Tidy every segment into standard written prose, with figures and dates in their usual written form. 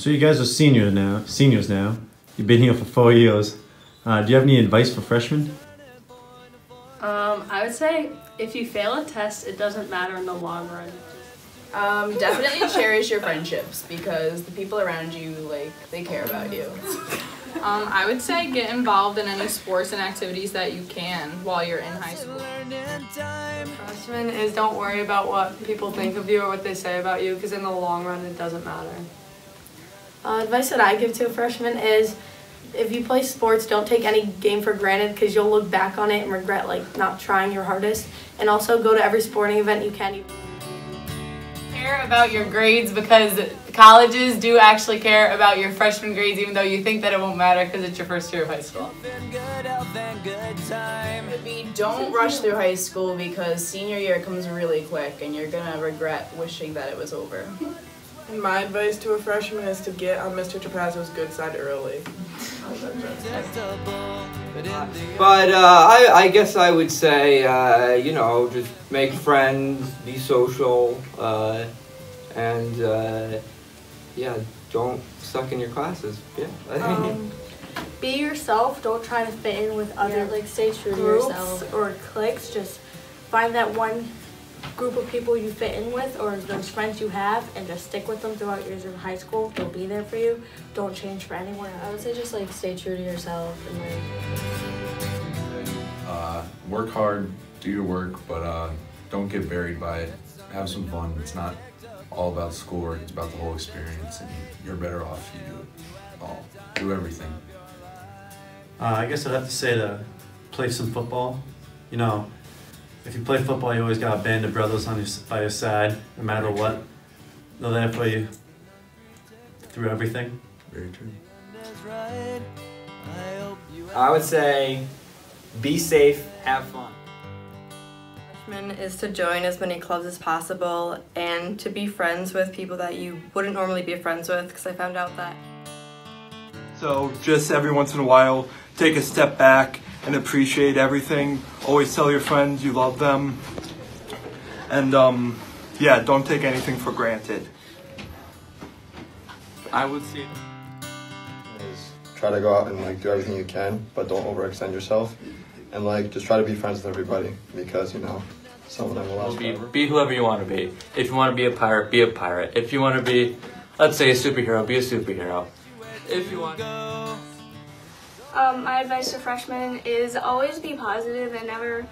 So you guys are seniors now. You've been here for 4 years. Do you have any advice for freshmen? I would say if you fail a test, it doesn't matter in the long run. Definitely cherish your friendships because the people around you, they care about you. I would say get involved in any sports and activities that you can while you're in high school. Freshman is don't worry about what people think of you or what they say about you, because in the long run it doesn't matter. Advice that I give to a freshman is if you play sports, don't take any game for granted because you'll look back on it and regret not trying your hardest. And also go to every sporting event you can. Care about your grades because colleges do actually care about your freshman grades even though you think that it won't matter because it's your first year of high school. Don't rush through high school because senior year comes really quick and you're gonna regret wishing that it was over. My advice to a freshman is to get on Mr. Trapazzo's good side early. But I guess I would say, you know, just make friends, be social, and yeah, don't suck in your classes. Yeah. Be yourself. Don't try to fit in with other Stay true to groups yourself. or cliques. Just find that one group of people you fit in with or those friends you have and just stick with them throughout years in high school. They'll be there for you. Don't change for anyone. I would say just stay true to yourself and work hard, do your work, but don't get buried by it. Have some fun. It's not all about schoolwork, it's about the whole experience, and you're better off if you do it all. Do everything. I guess I'd have to say to play some football. You know, if you play football, you always got a band of brothers by your side, no matter what. They're there for you through everything. Very true. I would say be safe, have fun. Freshman is to join as many clubs as possible and to be friends with people that you wouldn't normally be friends with, because I found out that. So just every once in a while, take a step back and appreciate everything. Always tell your friends you love them. And yeah, don't take anything for granted. I would say try to go out and do everything you can, but don't overextend yourself. And just try to be friends with everybody because, you know, some of them will last forever. Be whoever you want to be. If you want to be a pirate, be a pirate. If you want to be, let's say, a superhero, be a superhero. If you want. My advice to freshmen is always be positive and never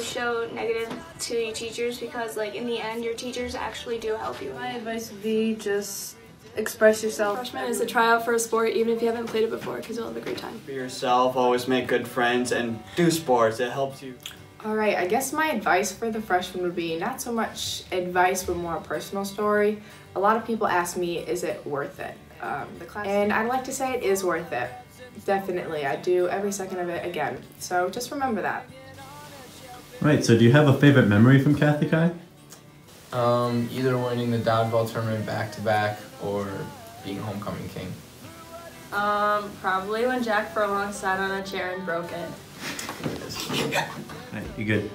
show negative to your teachers because in the end your teachers actually do help you. My advice would be just express yourself. Freshman is to try out for a sport even if you haven't played it before because you'll have a great time. Be yourself, always make good friends, and do sports. It helps you. Alright, I guess my advice for the freshmen would be not so much advice but more a personal story. A lot of people ask me, is it worth it? And I'd like to say it is worth it. Definitely, I do every second of it again. So just remember that. Right, so do you have a favorite memory from Catholic High? Either winning the dodgeball tournament back-to-back or being homecoming king. Probably when Jack Furlong sat on a chair and broke it. Right, you good?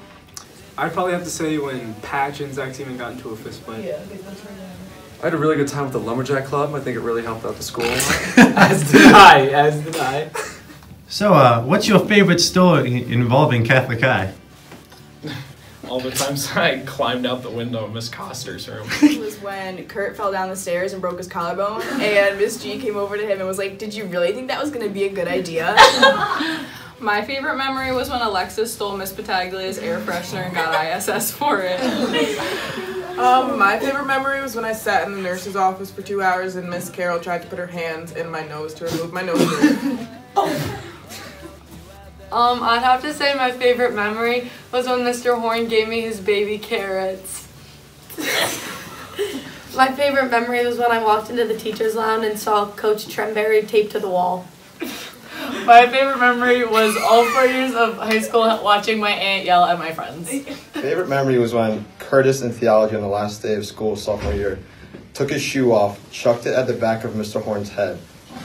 I'd probably have to say when Patch and Zach Seaman got into a fist fight. Yeah, that's right. I had a really good time with the Lumberjack Club. I think it really helped out the school. As did I. So, what's your favorite story involving Catholic High? All the times I climbed out the window of Miss Coster's room. It was when Kurt fell down the stairs and broke his collarbone, and Miss G came over to him and was like, "Did you really think that was going to be a good idea?" My favorite memory was when Alexis stole Miss Battaglia's air freshener and got ISS for it. My favorite memory was when I sat in the nurse's office for 2 hours and Miss Carol tried to put her hands in my nose to remove my nose ring. I'd have to say my favorite memory was when Mr. Horn gave me his baby carrots. My favorite memory was when I walked into the teacher's lounge and saw Coach Tremberry taped to the wall. My favorite memory was all 4 years of high school watching my aunt yell at my friends. Favorite memory was when Curtis in theology on the last day of school sophomore year took his shoe off, chucked it at the back of Mr. Horn's head.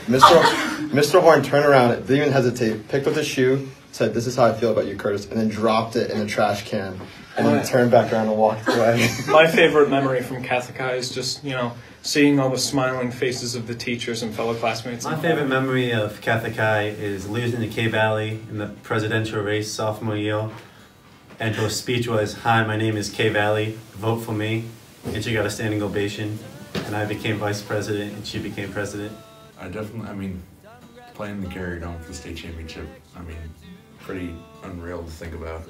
Mr. Horn turned around, didn't even hesitate, picked up the shoe, said, "This is how I feel about you, Curtis," and then dropped it in the trash can. and then turned back around and walked away. My favorite memory from Catholic High is just, seeing all the smiling faces of the teachers and fellow classmates. My favorite memory of Catholic High is losing to K-Valley in the presidential race sophomore year. And her speech was, "Hi, my name is K-Valley, vote for me." And she got a standing ovation. And I became vice president and she became president. Playing the Gary Dome for the state championship, pretty unreal to think about.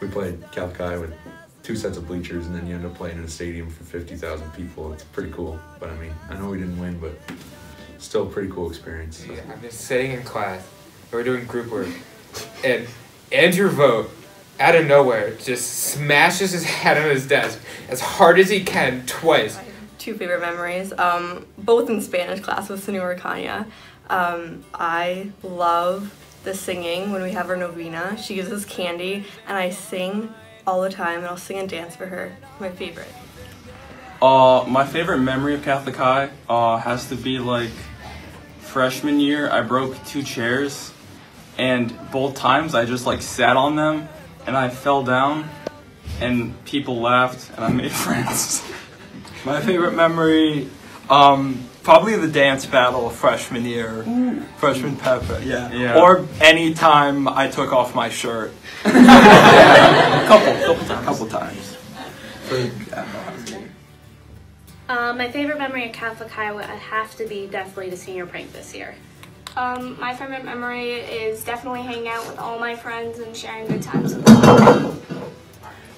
We played Catholic High with 2 sets of bleachers, and then you end up playing in a stadium for 50,000 people. It's pretty cool. But I know we didn't win, but still a pretty cool experience. So. Yeah, I'm just sitting in class, we're doing group work, and Andrew Vogt, out of nowhere, just smashes his head on his desk as hard as he can twice. 2 favorite memories, both in Spanish class with Senora Kanya. I love the singing when we have our novena. She gives us candy, and I sing all the time, and I'll sing and dance for her. My favorite. My favorite memory of Catholic High has to be like freshman year. I broke 2 chairs, and both times I just like sat on them, and I fell down, and people laughed, and I made friends. My favorite memory, probably the dance battle of freshman year. Ooh. Freshman pepper, yeah. Or any time I took off my shirt. A couple times. My favorite memory at Catholic High would have to be definitely the senior prank this year. My favorite memory is definitely hanging out with all my friends and sharing good times with them.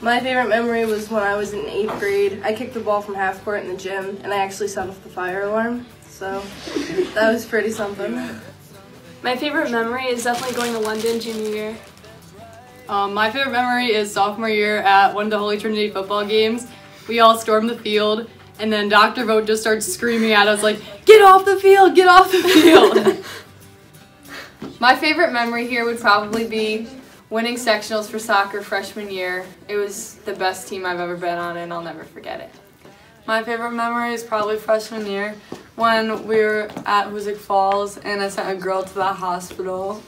My favorite memory was when I was in 8th grade. I kicked the ball from half court in the gym, and I actually set off the fire alarm. So that was pretty something. My favorite memory is definitely going to London junior year. My favorite memory is sophomore year at one of the Holy Trinity football games. We all stormed the field, and then Dr. Vogt just starts screaming at us like, "Get off the field! Get off the field!" My favorite memory here would probably be winning sectionals for soccer freshman year. It was the best team I've ever been on, and I'll never forget it. My favorite memory is probably freshman year when we were at Hoosick Falls and I sent a girl to the hospital.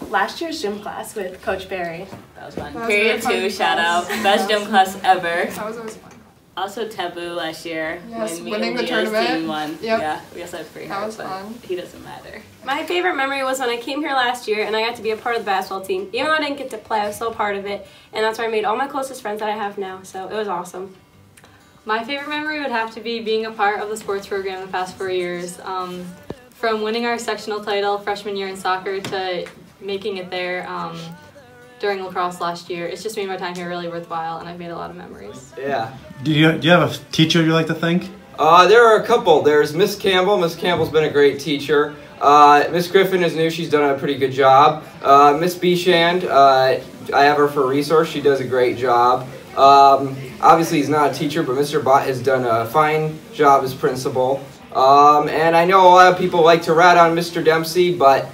Last year's gym class with Coach Barry. That was fun. Period 2, shout out. Best gym class ever. That was always fun. Also Taboo last year. Yes, when winning the Leo's tournament. team won. Yep. Yeah, we also had pretty That hard, was but fun. he doesn't matter. My favorite memory was when I came here last year and I got to be a part of the basketball team. Even though I didn't get to play, I was still a part of it. And that's where I made all my closest friends that I have now. So it was awesome. My favorite memory would have to be being a part of the sports program the past 4 years. From winning our sectional title freshman year in soccer to making it there during lacrosse last year. It's just made my time here really worthwhile, and I've made a lot of memories. Yeah. Do you have a teacher you like to thank? There are a couple. There's Miss Campbell. Miss Campbell's been a great teacher. Miss Griffin is new. She's done a pretty good job. Miss Beshand, I have her for resource. She does a great job. Obviously, he's not a teacher, but Mr. Bott has done a fine job as principal. And I know a lot of people like to rat on Mr. Dempsey, but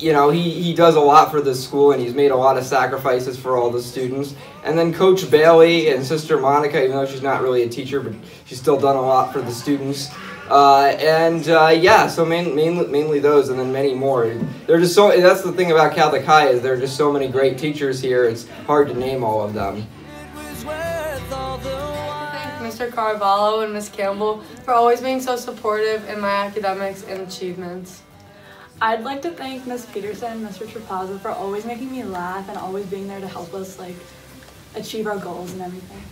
you know, he does a lot for the school, and he's made a lot of sacrifices for all the students. And then Coach Bailey and Sister Monica, even though she's not really a teacher, but she's still done a lot for the students. Yeah, so mainly those, and then many more. They're just so. That's the thing about Catholic High, is there are just so many great teachers here. It's hard to name all of them. Mr. Carvalho and Miss Campbell for always being so supportive in my academics and achievements. I'd like to thank Miss Peterson and Mr. Trapazzo for always making me laugh and always being there to help us achieve our goals and everything.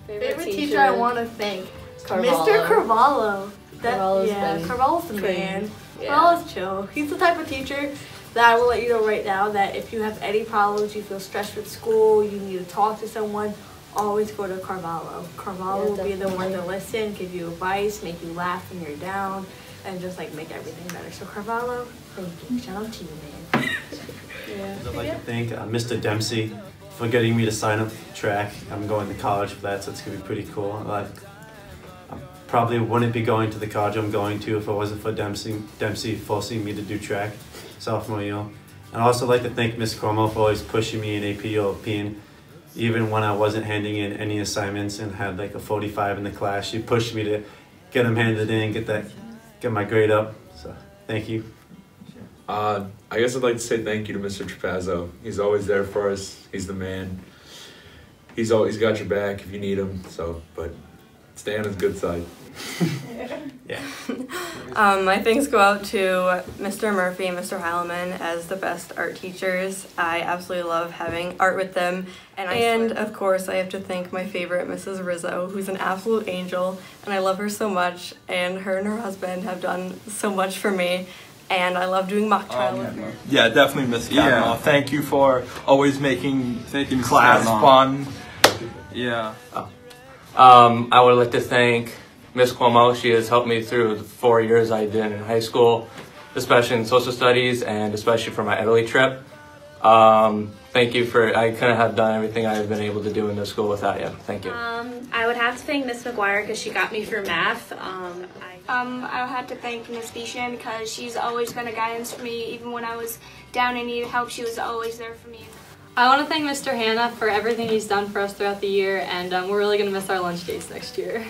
Favorite teacher I want to thank, Carvalho. Mr. Carvalho. Carvalho's the man. Yeah. Carvalho's chill. He's the type of teacher that I will let you know right now that if you have any problems, you feel stressed with school, you need to talk to someone, always go to Carvalho. Carvalho will be the one to listen, give you advice, make you laugh when you're down, and just make everything better. So Carvalho, thank you. Shout out to you, man. I'd like to thank Mr. Dempsey for getting me to sign up for track. I'm going to college for that, so it's going to be pretty cool. I probably wouldn't be going to the college I'm going to if it wasn't for Dempsey forcing me to do track sophomore year. And I'd also like to thank Miss Cormo for always pushing me in AP or OP. Even when I wasn't handing in any assignments and had a 45 in the class, she pushed me to get them handed in, get my grade up. So thank you. I guess I'd like to say thank you to Mr. Trapazzo. He's always there for us. He's the man. he's always got your back if you need him. So, but stay on his good side. Yeah. My thanks go out to Mr. Murphy and Mr. Heilman as the best art teachers. I absolutely love having art with them. And of course, I have to thank my favorite, Mrs. Rizzo, who's an absolute angel, and I love her so much. And her husband have done so much for me. And I love doing mock trial with her. Yeah, definitely Miss Kavanaugh. Yeah. Thank you for always making class fun. Yeah. I would like to thank Miss Cuomo. She has helped me through the 4 years I did in high school, especially in social studies and especially for my Italy trip. Thank you I couldn't have done everything I've been able to do in this school without you. Thank you. I would have to thank Miss McGuire because she got me through math. I would have to thank Miss Beeshan because she's always been a guidance for me. Even when I was down and needed help, she was always there for me. I want to thank Mr. Hanna for everything he's done for us throughout the year, and we're really going to miss our lunch dates next year.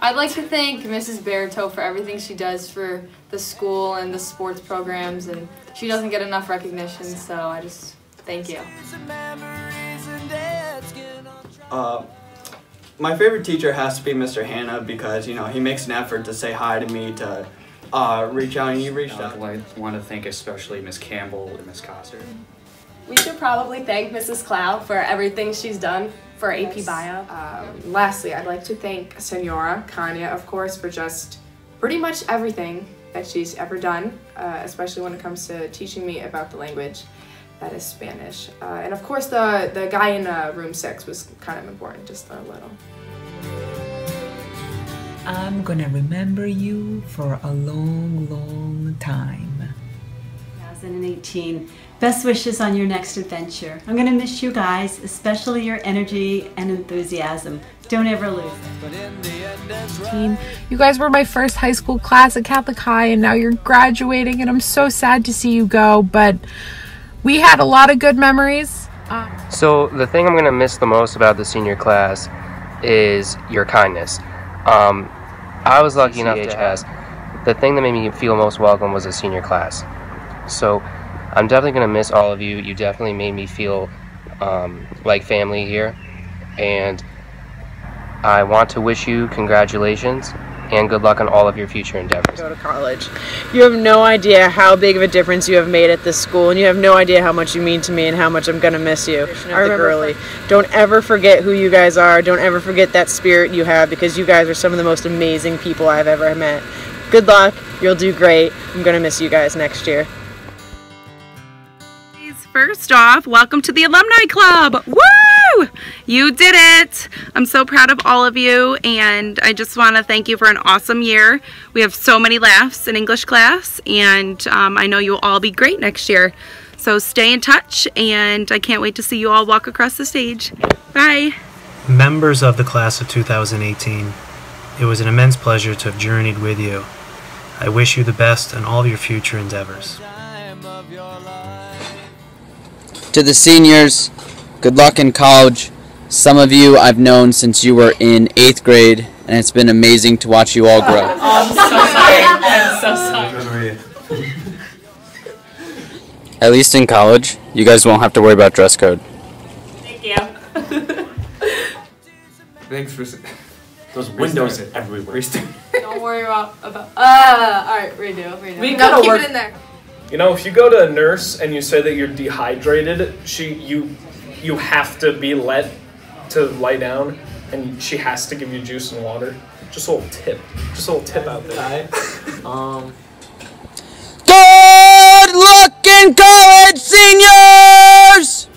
I'd like to thank Mrs. Barito for everything she does for the school and the sports programs, and she doesn't get enough recognition, so I just thank you. My favorite teacher has to be Mr. Hanna because, you know, he makes an effort to say hi to me, to reach out, and he reached out. I want to thank especially Miss Campbell and Miss Coster. We should probably thank Mrs. Clow for everything she's done for AP Bio. Lastly, I'd like to thank Senora Kanya, of course, for just pretty much everything that she's ever done, especially when it comes to teaching me about the language that is Spanish. And of course, the guy in room 6 was kind of important, just a little. I'm gonna remember you for a long, long time. 2018. Best wishes on your next adventure. I'm gonna miss you guys, especially your energy and enthusiasm. Don't ever lose it. You guys were my first high school class at Catholic High, and now you're graduating, and I'm so sad to see you go, but we had a lot of good memories. So the thing I'm going to miss the most about the senior class is your kindness. I was lucky enough to have the thing that made me feel most welcome was the senior class. So I'm definitely going to miss all of you. You definitely made me feel like family here, and I want to wish you congratulations and good luck on all of your future endeavors. Go to college. You have no idea how big of a difference you have made at this school, and you have no idea how much you mean to me and how much I'm gonna miss you. I remember, don't ever forget who you guys are. Don't ever forget that spirit you have, because you guys are some of the most amazing people I've ever met. Good luck. You'll do great. I'm gonna miss you guys next year. First off, welcome to the Alumni Club. Woo! You did it. I'm so proud of all of you, and I just want to thank you for an awesome year. We have so many laughs in English class, and I know you'll all be great next year. So stay in touch, and I can't wait to see you all walk across the stage. Bye. Members of the class of 2018, it was an immense pleasure to have journeyed with you. I wish you the best in all of your future endeavors. To the seniors, good luck in college. Some of you I've known since you were in 8th grade, and it's been amazing to watch you all grow. Oh, I'm so sorry. I'm so sorry. At least in college, you guys won't have to worry about dress code. Thank you. Thanks for... Those windows are everywhere. Don't worry about alright, redo. We gotta keep it in there. You know, if you go to a nurse and you say that you're dehydrated, you have to be let to lie down, and she has to give you juice and water. Just a little tip. Just a little tip out there. Good luck in college, seniors!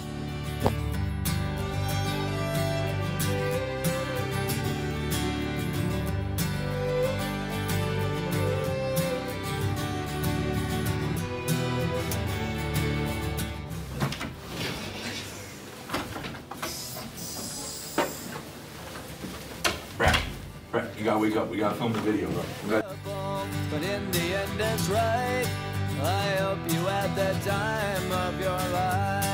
Brett, you gotta wake up. We gotta film the video, bro. But in the end, it's right. I hope you had the time of your life.